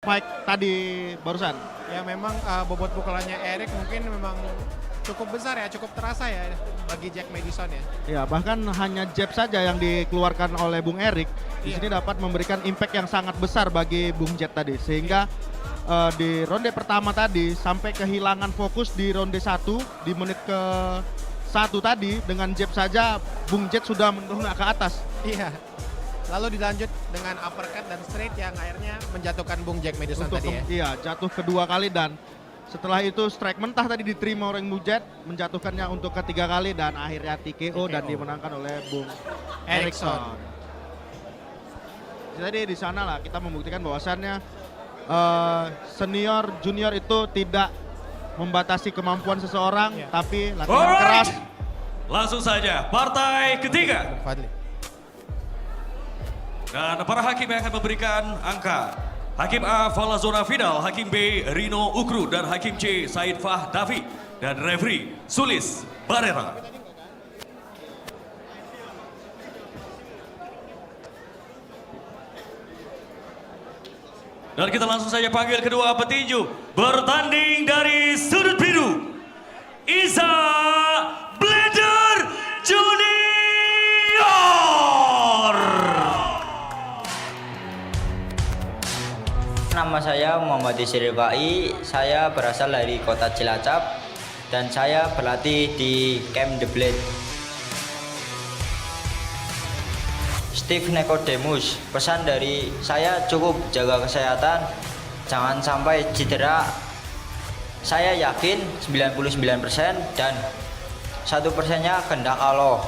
Mike tadi barusan. Ya memang bobot pukulannya Erik mungkin memang cukup besar ya, cukup terasa ya bagi Jack Madison ya. Ya, bahkan hanya jab saja yang dikeluarkan oleh Bung Erik di Iya. sini dapat memberikan impact yang sangat besar bagi Bung Jet tadi, sehingga di ronde pertama tadi sampai kehilangan fokus di ronde 1 di menit ke 1 tadi dengan jab saja Bung Jet sudah menurun ke atas. Iya. Lalu dilanjut dengan uppercut dan straight yang akhirnya menjatuhkan Bung Jack Madison Untuk tadi ya. iya, jatuh kedua kali dan setelah itu strike mentah tadi diterima oleh Bung Jet, menjatuhkannya untuk ketiga kali dan akhirnya TKO dan dimenangkan oleh Bung Erickson. Jadi di sana lah kita membuktikan bahwasannya senior junior itu tidak membatasi kemampuan seseorang, Iya. tapi latihan keras. Langsung saja partai ketiga. Fadli. Dan para hakim yang akan memberikan angka. Hakim A, Fala Zona Final. Hakim B, Rino Ukru. Dan Hakim C, Said Fah Davi. Dan referee, Sulis Barera. Dan kita langsung saja panggil kedua petinju. Bertanding dari sudut biru. Iza Blender Junior. Nama saya Muhammad Isri Bai, saya berasal dari kota Cilacap dan saya berlatih di Camp The Blade. Steve Nicodemus, pesan dari saya cukup jaga kesehatan, jangan sampai cedera. Saya yakin 99% dan 1%-nya kehendak Allah.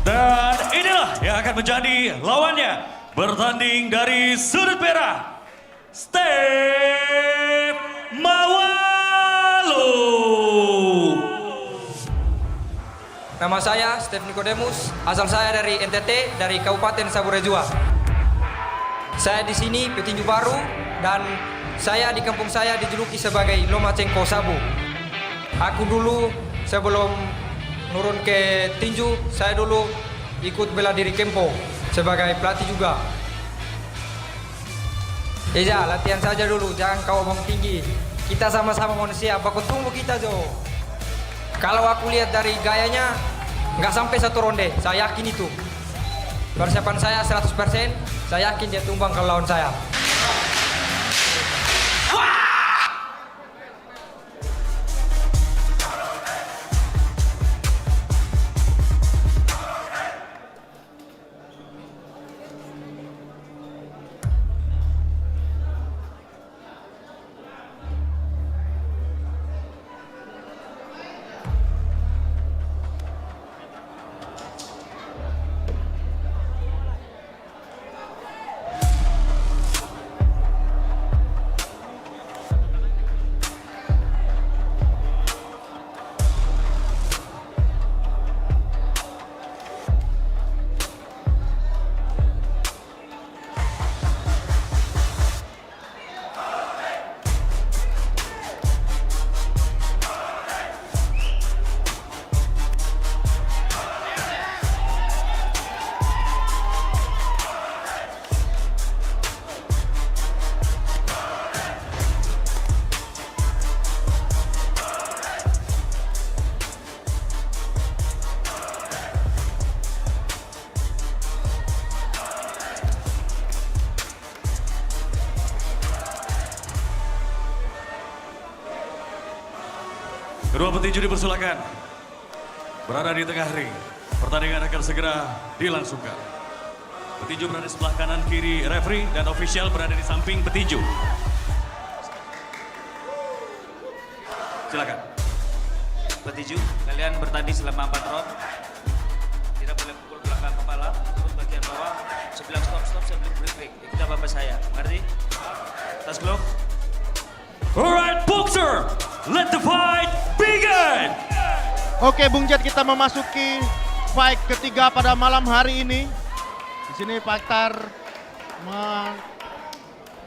Dan inilah yang akan menjadi lawannya. Bertanding dari sudut merah, Steve Mawalu. Nama saya Steve Nicodemus, asal saya dari NTT, dari Kabupaten Saburejua. Saya di sini petinju baru dan saya di kampung saya dijuluki sebagai Lomachenko Sabu. Aku dulu sebelum nurun ke tinju, saya dulu ikut bela diri Kempo sebagai pelatih juga. Ya, latihan saja dulu, jangan kau omong tinggi. Kita sama-sama manusia, baku tunggu kita Jo. Kalau aku lihat dari gayanya, nggak sampai satu ronde, saya yakin itu. Persiapan saya 100%, saya yakin dia tumbang kalau lawan saya. Kedua petinju dipersilakan berada di tengah ring. Pertandingan akan segera dilangsungkan. Petinju berada di sebelah kanan kiri referee dan official berada di samping petinju. Silakan. Petinju, kalian bertanding selama 4 round. Tidak boleh pukul belakang kepala, turun bagian bawah. Saya bilang stop, saya bilang break. Ikuti apa saya, ngerti? Tas glove. Alright, boxer, let the fight begin. Oke, Bung Jet, kita memasuki fight ketiga pada malam hari ini. Di sini fighter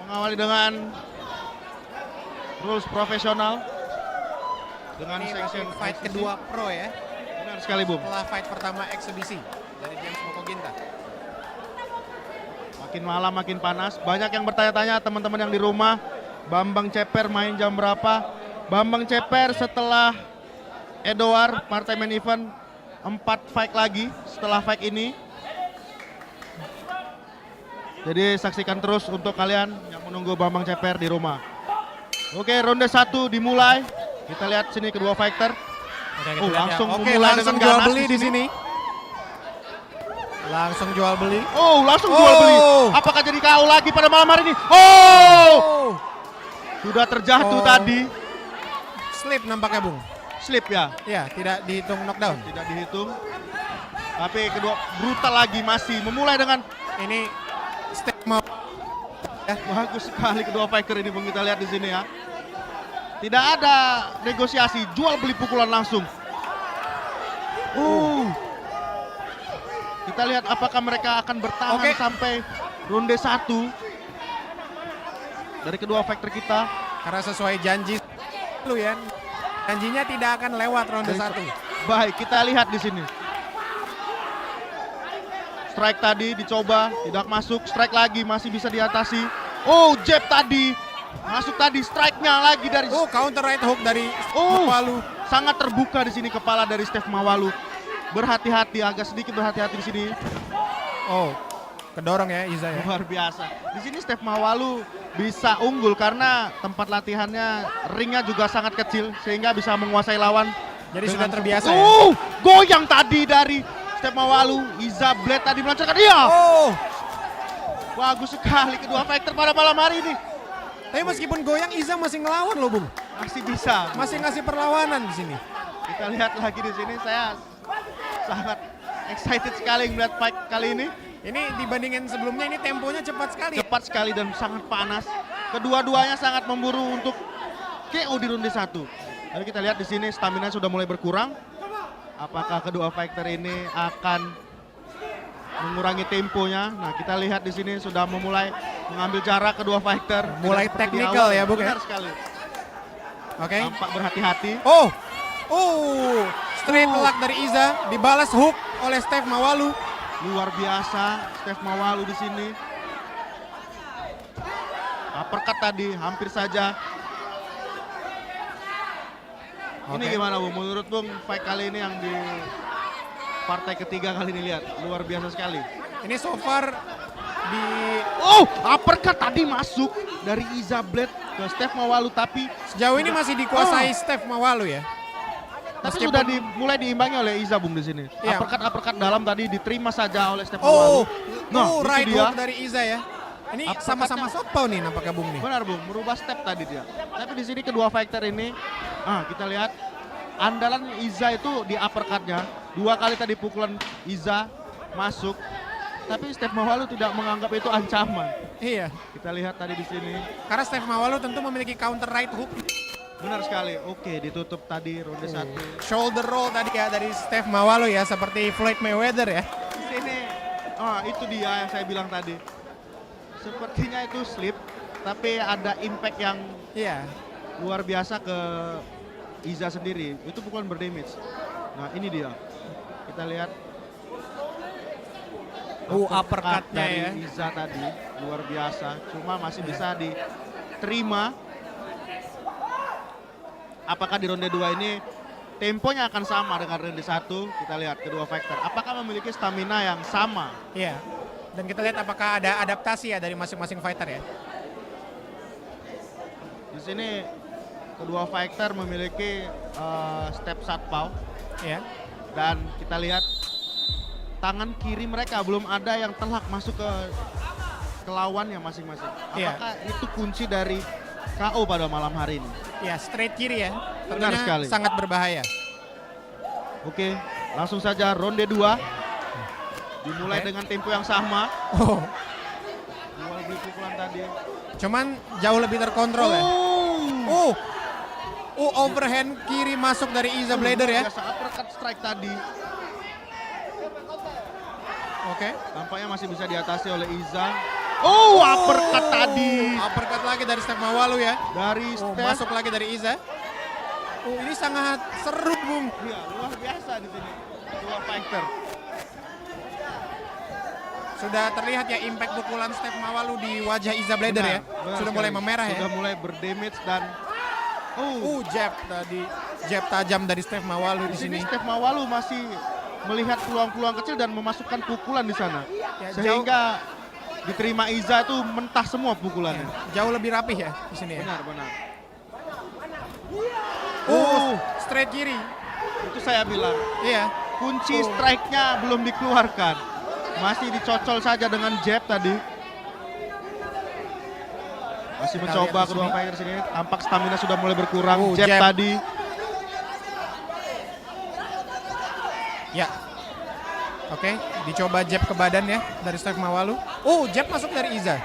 mengawali dengan rules profesional dengan Ini section fight eksebisi. kedua pro ya. Benar sekali, Bung. Setelah fight pertama eksebisi dari James Moko Ginta. Makin malam makin panas. Banyak yang bertanya-tanya teman-teman yang di rumah, Bambang Ceper main jam berapa? Bambang Ceper setelah Edouard partai main event 4 fight lagi setelah fight ini. Jadi saksikan terus untuk kalian yang menunggu Bambang Ceper di rumah. Oke, ronde 1 dimulai. Kita lihat sini kedua fighter. Oke, kita lihat ya. Langsung Oke, memulai langsung dengan jual ganas beli di sini. Langsung jual beli. Oh, langsung jual beli. Oh. Apakah jadi KO lagi pada malam hari ini? Oh! Sudah terjatuh Oh. tadi. Slip nampaknya, Bung. Slip ya, Ya, tidak dihitung knockdown. tidak dihitung. Tapi kedua brutal lagi masih memulai dengan Ini step mau bagus sekali kedua fighter ini, Bung, kita lihat di sini ya. Tidak ada negosiasi, jual beli pukulan langsung. Kita lihat apakah mereka akan bertahan Oke. sampai ronde 1 dari kedua fighter kita. karena sesuai janji lu ya. Janjinya tidak akan lewat ronde 1. Baik, kita lihat di sini. Strike tadi dicoba, tidak masuk. Strike lagi, masih bisa diatasi. Oh, jab tadi. Masuk tadi, strike-nya lagi dari... Oh, counter right hook dari Oh, Mawalu. sangat terbuka di sini kepala dari Steph Mawalu. Berhati-hati, agak sedikit berhati-hati di sini. Oh, kedorong ya Iza ya. Luar biasa. Di sini Steph Mawalu bisa unggul karena tempat latihannya, ringnya juga sangat kecil sehingga bisa menguasai lawan. Jadi dengan sudah terbiasa ya. Goyang tadi dari Steph Mawalu. Iza Blade tadi melancarkan. Iya. Oh, Bagus sekali kedua fighter pada malam hari ini. tapi meskipun goyang Iza masih ngelawan loh, Bung. Masih bisa. Masih ngasih perlawanan di sini. Kita lihat lagi di sini, saya sangat excited sekali melihat fight kali ini. Ini dibandingin sebelumnya ini temponya cepat sekali. Cepat sekali dan sangat panas. Kedua-duanya sangat memburu untuk KO di ronde 1. Lalu kita lihat di sini stamina sudah mulai berkurang. Apakah kedua fighter ini akan mengurangi temponya? Nah, kita lihat di sini sudah memulai mengambil jarak kedua fighter. Mulai Tidak seperti di teknikal awal. ya, Bung, ya? Benar sekali. Oke. Tampak berhati-hati. Oh, straight lock dari Iza dibalas hook oleh Steph Mawalu. Luar biasa Steph Mawalu di sini. Uppercut tadi hampir saja. Ini Oke. gimana, Bung? Menurut Bung fight kali ini yang di partai ketiga kali ini, lihat luar biasa sekali. Ini so far di Uppercut tadi masuk dari Iza Blade ke Steph Mawalu, tapi sejauh ini masih dikuasai Steph Mawalu ya. Meskipun- sudah mulai diimbangi oleh Iza, Bung, di sini. Iya. Uppercut dalam tadi diterima saja oleh Steph Oh, Mawalu. right itu dia. hook dari Iza ya. Ini Uppercut-nya- sama-sama southpaw nih nampaknya, Bung nih. Benar, Bung, merubah step tadi dia. Tapi di sini kedua fighter ini, kita lihat andalan Iza itu di uppercut-nya. 2 kali tadi pukulan Iza masuk, tapi Steph Mawalu tidak menganggap itu ancaman. Iya, Kita lihat tadi di sini. karena Steph Mawalu tentu memiliki counter right hook. Benar sekali. Oke, ditutup tadi ronde 1. Shoulder roll tadi ya dari Steph Mawalu ya, seperti Floyd Mayweather ya. Di sini, itu dia yang saya bilang tadi. Sepertinya itu slip, tapi ada impact yang Iya. luar biasa ke Iza sendiri. Itu bukan berdamage. Nah, ini dia. Kita lihat Uppercut-nya dari ya. Iza tadi luar biasa. Cuma masih bisa diterima. Apakah di ronde 2 ini temponya akan sama dengan ronde 1? Kita lihat kedua fighter. Apakah memiliki stamina yang sama? Iya. Dan kita lihat apakah ada adaptasi ya dari masing-masing fighter ya. Di sini kedua fighter memiliki step southpaw Ya. dan kita lihat tangan kiri mereka belum ada yang telak masuk ke lawannya masing-masing. Iya. Apakah itu kunci dari KO pada malam hari ini? Ya, straight kiri ya. Benar Tentunya sekali. sangat berbahaya. Oke, langsung saja ronde 2. Dimulai Oke. dengan tempo yang sama. Oh, Dua lebih pukulan tadi. cuman jauh lebih terkontrol ya. Oh, Overhand kiri masuk dari Iza Blader ya. biasa uppercut strike tadi. Oke. Tampaknya masih bisa diatasi oleh Iza. Oh, uppercut tadi Uppercut lagi dari Steph Mawalu ya. dari Oh, Steph. masuk lagi dari Iza. Oh, ini sangat seru, Bung. Iya, luar biasa di sini. Dua fighter. Sudah terlihat ya impact pukulan Steph Mawalu di wajah Iza Blader ya. Benar Sudah sekali. mulai memerah ya. Sudah mulai berdamage dan Jab tadi. Jab tajam dari Steph Mawalu di di sini sini. Steph Mawalu masih melihat peluang-peluang kecil dan memasukkan pukulan di sana. Ya, Sehingga diterima Iza itu mentah semua pukulannya. Jauh lebih rapih ya di sini ya. Benar, benar. Straight kiri. Itu saya bilang. Iya. Kunci strike-nya belum dikeluarkan. Masih dicocol saja dengan jab tadi. Masih Kita mencoba lihat di kedua sini. fighter sini. Tampak stamina sudah mulai berkurang. Jab Jab. tadi. Ya. Oke, dicoba jab ke badan ya dari Steph Mawalu. Jab masuk dari Iza.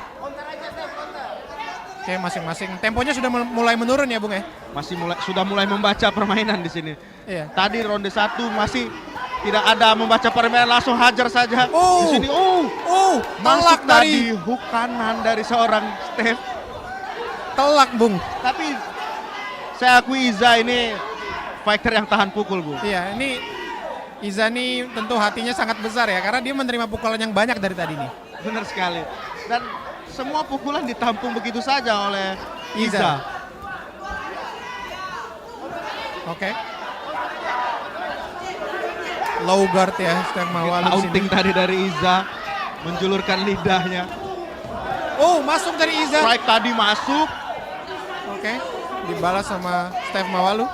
Oke, masing-masing. Temponya sudah mulai menurun ya, Bung ya? Sudah mulai membaca permainan di sini. Iya. Tadi ronde 1 masih tidak ada membaca permainan, langsung hajar saja. Di sini masuk Telak tadi dari hook kanan dari seorang Steph. telak, Bung. Tapi saya akui Iza ini fighter yang tahan pukul, Bu. Iya, ini Iza nih tentu hatinya sangat besar ya karena dia menerima pukulan yang banyak dari tadi nih. Benar sekali. Dan semua pukulan ditampung begitu saja oleh Iza. Iza. Oke. Low guard ya Steph Mawalu di sini. Counting tadi dari Iza menjulurkan lidahnya. Masuk dari Iza. Strike tadi masuk. Oke. Dibalas sama Steph Mawalu.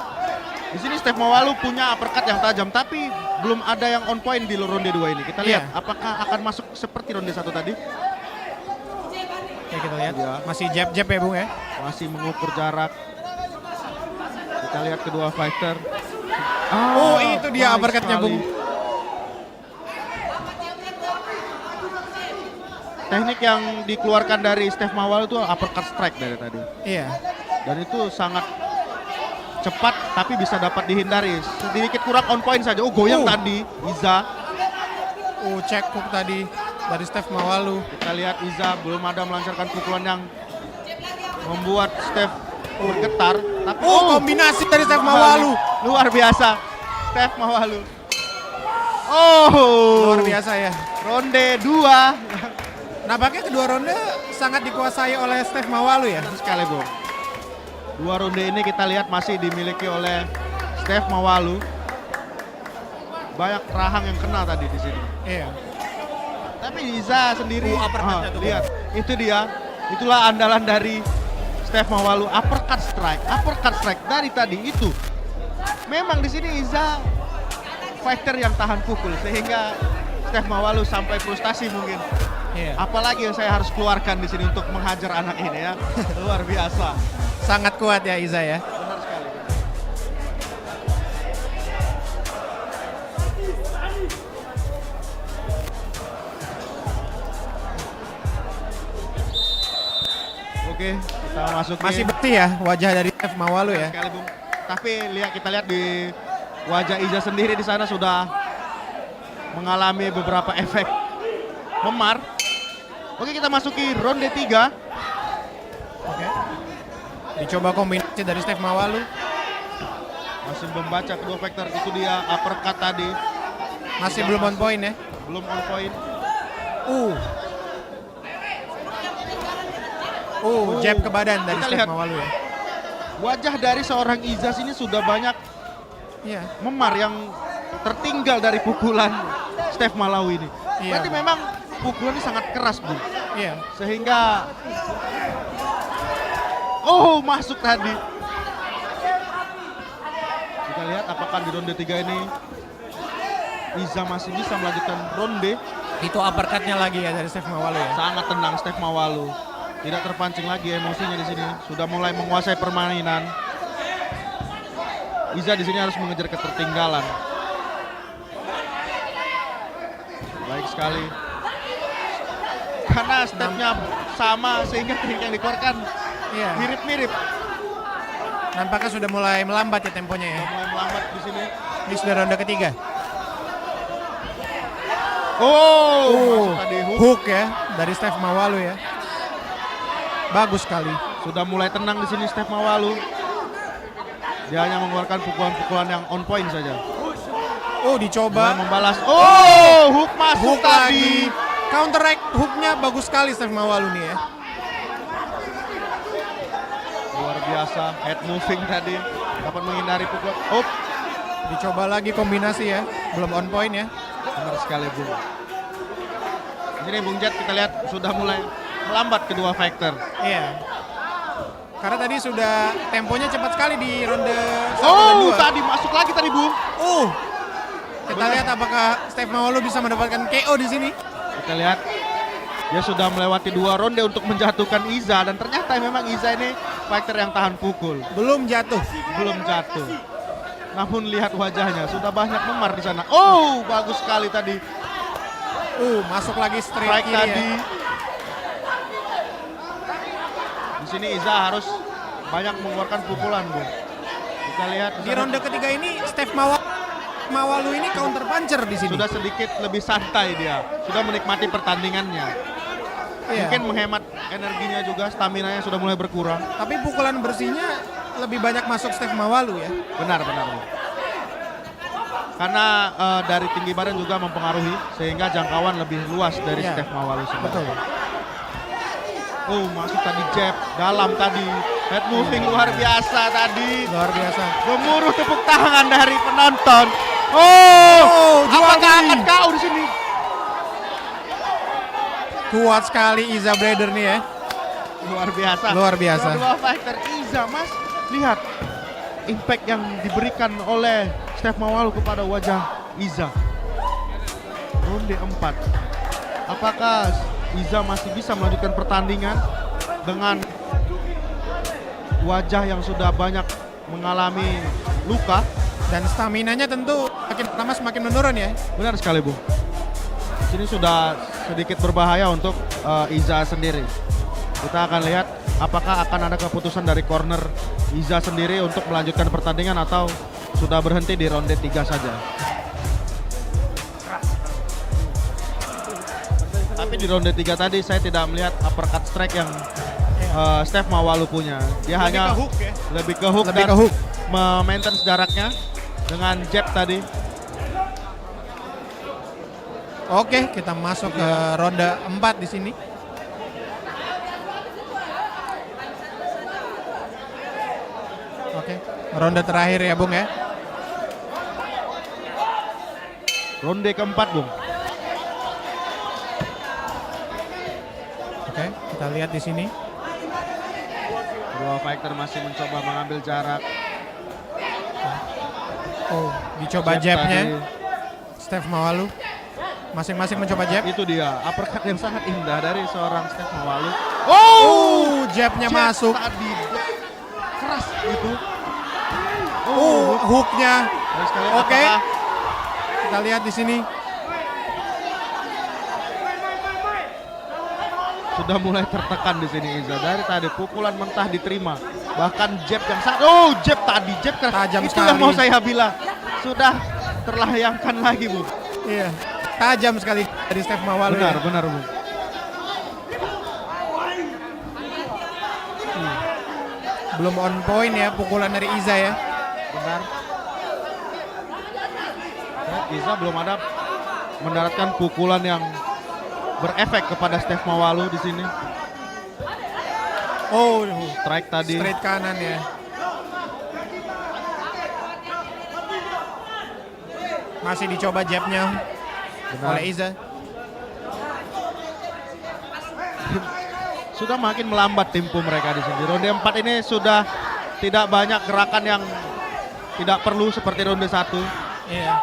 Di sini Steph Mawalu punya uppercut yang tajam tapi belum ada yang on point di ronde 2 ini. Kita lihat Iya. apakah akan masuk seperti ronde 1 tadi. Oke, kita lihat. Iya. Masih jab-jab ya, Bung ya. Masih mengukur jarak. Kita lihat kedua fighter. Itu dia baik uppercutnya, sekali. Bung. Teknik yang dikeluarkan dari Steph Mawalu itu uppercut strike dari tadi. Iya. Dan itu sangat cepat tapi bisa dapat dihindari. Sedikit kurang on point saja. Goyang tadi Iza. Check hook tadi dari Steph Mawalu. Kita lihat Iza belum ada melancarkan pukulan yang membuat Steph bergetar. Tapi Kombinasi dari Steph Mawalu. luar biasa. Steph Mawalu. Luar biasa ya. Ronde 2. Nampaknya kedua ronde sangat dikuasai oleh Steph Mawalu ya. Sekali, Bu. Dua ronde ini kita lihat masih dimiliki oleh Steph Mawalu. Banyak rahang yang kena tadi di sini. Iya. Tapi Iza sendiri, uppercut-nya tuh, lihat, itu dia. Itulah andalan dari Steph Mawalu, uppercut strike dari tadi itu. Memang di sini Iza fighter yang tahan pukul sehingga Steph Mawalu sampai frustasi mungkin. Iya. Apalagi yang saya harus keluarkan di sini untuk menghajar anak ini ya. Luar biasa. Sangat kuat ya Iza ya. Benar sekali. Oke, kita masukin. Masih bersih ya wajah dari Steph Mawalu ya. Sekali, Bung. Tapi kita lihat di wajah Iza sendiri di sana sudah mengalami beberapa efek memar. Oke, kita masuki ronde 3. Oke. Dicoba kombinasi dari Steph Mawalu. Masih membaca kedua vektor, itu dia uppercut tadi. Masih belum on point ya. Belum on point. Jab ke badan dari Kita Steph lihat. Mawalu ya. Wajah dari seorang Iza sini sudah banyak Iya. memar yang tertinggal dari pukulan Steph Mawalu ini. Iya. Berarti memang pukulannya sangat keras, Bu. lihat apakah di ronde 3 ini Iza masih bisa melanjutkan ronde. Itu uppercutnya lagi ya dari Steph Mawalu ya. Sangat tenang Steph Mawalu. Tidak terpancing lagi emosinya di sini. Sudah mulai menguasai permainan. Iza di sini harus mengejar ketertinggalan. Baik sekali. Karena stepnya sama sehingga trik yang dikeluarkan Iya. mirip-mirip. Nampaknya sudah mulai melambat ya temponya ya. Mulai melambat di sini. Ini sudah ronde ketiga. Masuk tadi hook. Hook ya dari Steph Mawalu ya. Bagus sekali. Sudah mulai tenang di sini Steph Mawalu. Dia hanya mengeluarkan pukulan-pukulan yang on point saja. Dicoba. Mulai membalas. Hook masuk Hook tadi. lagi. Counteract hooknya bagus sekali Steph Mawalu nih ya. Luar biasa. Head moving tadi. Dapat menghindari pukulan. Dicoba lagi kombinasi ya. Belum on point ya. Benar sekali Bung. Ini Bung Jet kita lihat sudah mulai melambat kedua fighter. Iya. Karena tadi sudah temponya cepat sekali di ronde 1 dan 2. Tadi masuk lagi tadi Bung. Kita lihat apakah Steph Mawalu bisa mendapatkan KO di sini. Kita lihat dia sudah melewati 2 ronde untuk menjatuhkan Iza dan ternyata memang Iza ini fighter yang tahan pukul. Belum jatuh. Belum jatuh. Namun lihat wajahnya sudah banyak memar di sana. Bagus sekali tadi. Masuk lagi straight Strike kiri tadi. ya. Di sini Iza harus banyak mengeluarkan pukulan, Bu. Kita lihat Di ronde ketiga ini Steph Mawalu ini counter puncher di sini. sudah sedikit lebih santai dia. Sudah menikmati pertandingannya. Iya. Mungkin menghemat energinya juga, stamina-nya sudah mulai berkurang. Tapi pukulan bersihnya lebih banyak masuk Steph Mawalu ya. Benar. Bu. Karena dari tinggi badan juga mempengaruhi sehingga jangkauan lebih luas dari Iya. Steph Mawalu sendiri. Betul. Masuk tadi jab dalam tadi. Head moving luar biasa tadi. Luar biasa. Gemuruh tepuk tangan dari penonton. jual Apakah beli. akan KO di sini? Kuat sekali Iza Brader nih ya. Luar biasa. Luar biasa. Dua fighter Iza, Mas. Lihat impact yang diberikan oleh Steph Mawalu kepada wajah Iza. Ronde 4. Apakah Iza masih bisa melanjutkan pertandingan dengan wajah yang sudah banyak mengalami luka? Dan staminanya tentu makin lama semakin menurun ya. Benar sekali, Bu. Sini sudah sedikit berbahaya untuk Iza sendiri. Kita akan lihat apakah akan ada keputusan dari corner Iza sendiri untuk melanjutkan pertandingan atau sudah berhenti di ronde 3 saja. Tapi di ronde 3 tadi saya tidak melihat uppercut strike yang Steph Mawalu punya. Dia hanya ke hook ya. lebih ke hook Lebih dan ke hook. memaintain jaraknya dengan jab tadi. Oke, kita masuk ke ronde 4 di sini. Oke, ronde terakhir ya Bung ya. Ronde keempat, Bung. Oke, kita lihat di sini. Dua fighter masih mencoba mengambil jarak. Dicoba Jab jabnya. tadi. Steph Mawalu. Masing-masing mencoba jab. Itu dia, uppercut yang sangat indah dari seorang Steph Mawalu. Jabnya Jab masuk. tadi keras itu. Hooknya. Baik sekali, Oke. apakah Kita lihat di sini. sudah mulai tertekan di sini Iza. Dari tadi pukulan mentah diterima. Bahkan jab yang sangat jab tadi, jab keras. Tajam Itu yang sekali. mau saya bilang. Sudah terlayangkan lagi, Bu. Iya. Tajam sekali dari Steph Mawalu. Benar, ya. benar, Bu. Belum on point ya pukulan dari Iza ya. Benar. Iza belum ada mendaratkan pukulan yang berefek kepada Steph Mawalu di sini. Strike tadi. Straight kanan ya. Masih dicoba jabnya Benar. oleh Iza. Sudah makin melambat tempo mereka di sini. Ronde 4 ini sudah tidak banyak gerakan yang tidak perlu seperti ronde 1. Iya.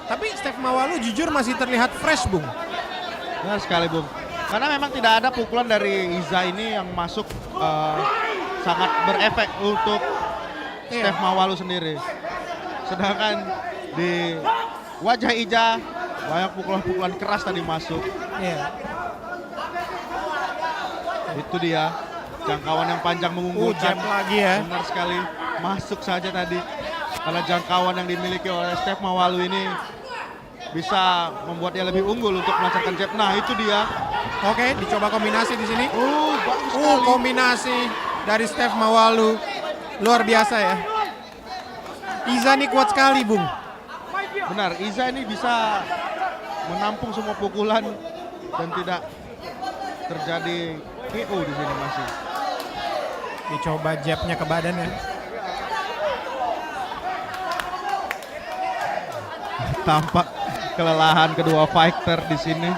Tapi Steph Mawalu jujur masih terlihat fresh, Bung. Benar sekali, Bung. Karena memang tidak ada pukulan dari Iza ini yang masuk sangat berefek untuk Steph Mawalu sendiri. Sedangkan di wajah Iza banyak pukulan-pukulan keras tadi masuk. Iya. Itu dia jangkauan yang panjang mengunggulkan. Jab lagi ya. Benar sekali, masuk saja tadi. Karena jangkauan yang dimiliki oleh Steph Mawalu ini bisa membuat dia lebih unggul untuk melancarkan jab. Nah, itu dia. Oke, dicoba kombinasi di sini. Bagus sekali. Kombinasi dari Steph Mawalu luar biasa ya. Iza nih kuat sekali, Bung. Benar, Iza ini bisa menampung semua pukulan dan tidak terjadi KO di sini masih. Dicoba jabnya ke badan ya. Tampak kelelahan kedua fighter di sini.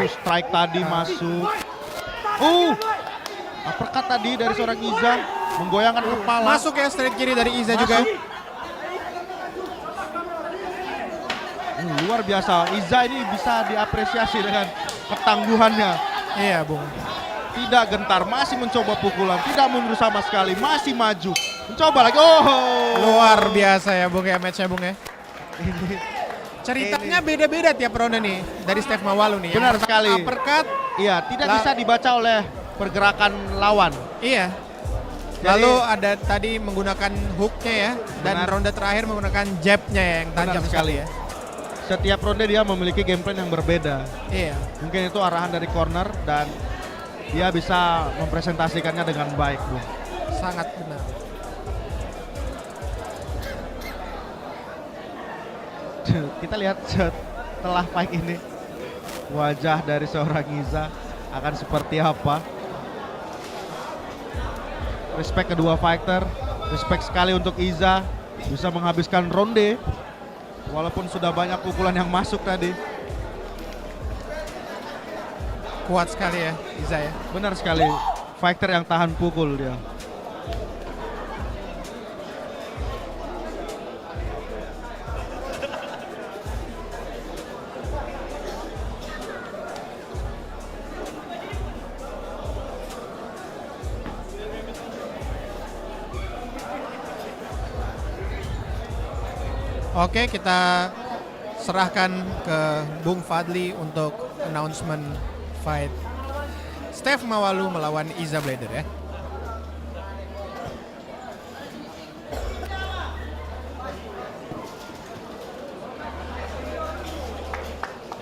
Strike tadi masuk. Uppercut tadi dari seorang Iza menggoyangkan kepala. Masuk ya straight kiri dari Iza juga. Luar biasa. Iza ini bisa diapresiasi dengan ketangguhannya. Iya, Bung. Tidak gentar, masih mencoba pukulan, tidak mundur sama sekali, masih maju. Mencoba lagi. Luar biasa ya, Bung ya, match-nya, Bung ya. Ceritanya beda-beda tiap ronde nih dari Steph Mawalu nih. Benar Yang sekali. Uppercut. Iya, tidak bisa dibaca oleh pergerakan lawan. Iya. Jadi- Lalu ada tadi menggunakan hooknya ya. Dan Benar. ronde terakhir menggunakan jabnya ya, yang tajam Benar sekali ya. Setiap ronde dia memiliki game plan yang berbeda. Iya. Mungkin itu arahan dari corner dan dia bisa mempresentasikannya dengan baik, Bung. Sangat benar. Kita lihat setelah fight ini wajah dari seorang Iza akan seperti apa. Respect kedua fighter, respect sekali untuk Iza bisa menghabiskan ronde walaupun sudah banyak pukulan yang masuk tadi. Kuat sekali ya Iza ya. Benar sekali, fighter yang tahan pukul dia. Oke, kita serahkan ke Bung Fadli untuk announcement fight Steph Mawalu melawan Iza Blader ya.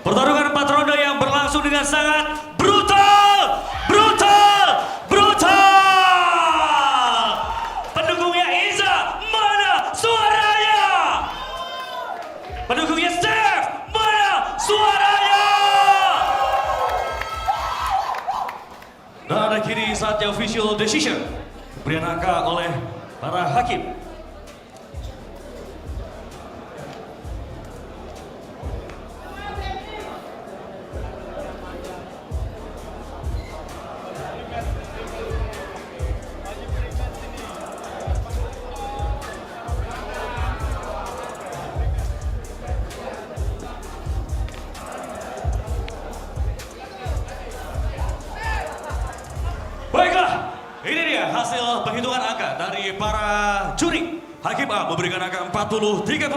Pertarungan 4 ronde yang berlangsung dengan sangat brutal, brutal, brutal. Pendukungnya Iza, mana suaranya? Pendukungnya Steph, mana suaranya? Dan kini saatnya official decision, pemberian angka oleh para hakim. Baiklah, ini dia hasil penghitungan angka dari para juri. Hakim A memberikan angka 40-36,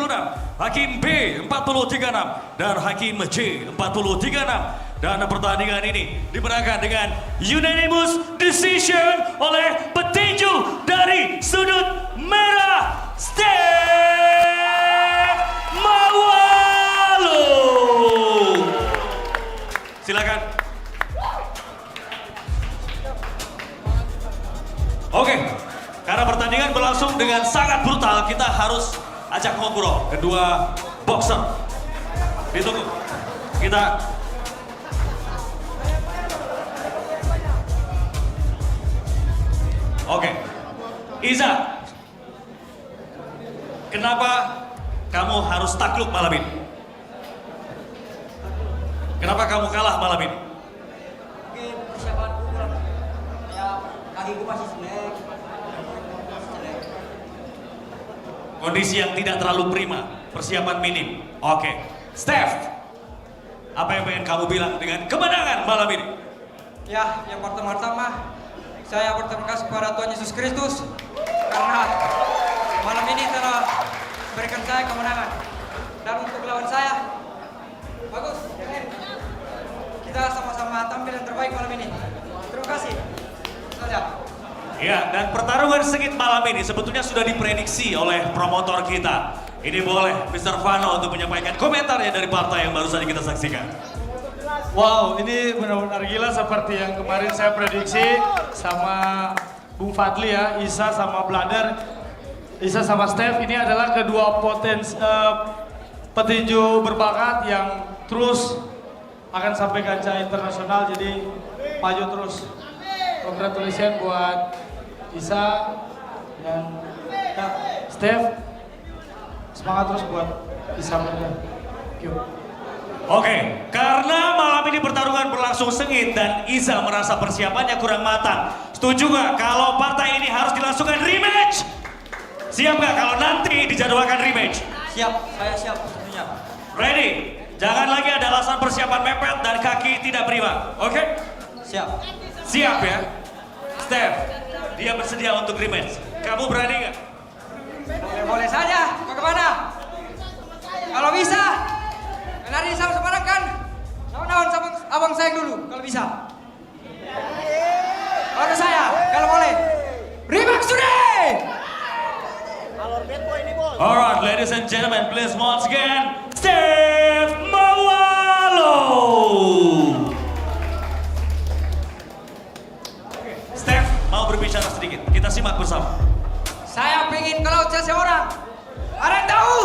Hakim B 40-36, dan Hakim C 40-36. Dan pertandingan ini dimenangkan dengan unanimous decision oleh petinju dari sudut merah, Steph Mawalu. Silakan. Oke, karena pertandingan berlangsung dengan sangat brutal, kita harus ajak ngobrol kedua boxer. Ditunggu. Kita Oke. Iza, kenapa kamu harus takluk malam ini? Kenapa kamu kalah malam ini? Persiapan kakiku masih jelek. Kondisi yang tidak terlalu prima, persiapan minim. Oke, Steph, apa yang pengen kamu bilang dengan kemenangan malam ini? Ya, yang pertama-tama saya berterima kasih kepada Tuhan Yesus Kristus karena malam ini telah berikan saya kemenangan. Dan untuk lawan saya, bagus, keren. Kita sama-sama tampil yang terbaik malam ini. Terima kasih. Saja. Ya, dan pertarungan sengit malam ini sebetulnya sudah diprediksi oleh promotor kita. Ini boleh Mr. Vano untuk menyampaikan komentarnya dari partai yang baru saja kita saksikan. Wow, ini benar-benar gila seperti yang kemarin saya prediksi sama Bung Fadli ya, Isa sama Blader, Isa sama Steph. Ini adalah kedua petinju berbakat yang terus akan sampai kancah internasional, jadi maju terus. Congratulations buat Isa dan ya, Steph. Semangat terus buat Isa. Thank you. Oke, karena malam ini pertarungan berlangsung sengit dan Iza merasa persiapannya kurang matang. Setuju nggak kalau partai ini harus dilangsungkan rematch? Siap nggak kalau nanti dijadwalkan rematch? Siap, saya siap tentunya. Ready? Jangan lagi ada alasan persiapan mepet dan kaki tidak prima. Oke? Siap. Siap ya? Steph, dia bersedia untuk rematch. Kamu berani nggak? Boleh saja. Bagaimana? Kalau bisa. Lari sama sebarang kan? Lawan abang saya dulu kalau bisa. Baru saya kalau boleh. Rematch today! Alright, ladies and gentlemen, please once again, Steph Mawalo. Steph mau berbicara sedikit. Kita simak bersama. Saya pengen kalau seseorang. Ada yang tahu?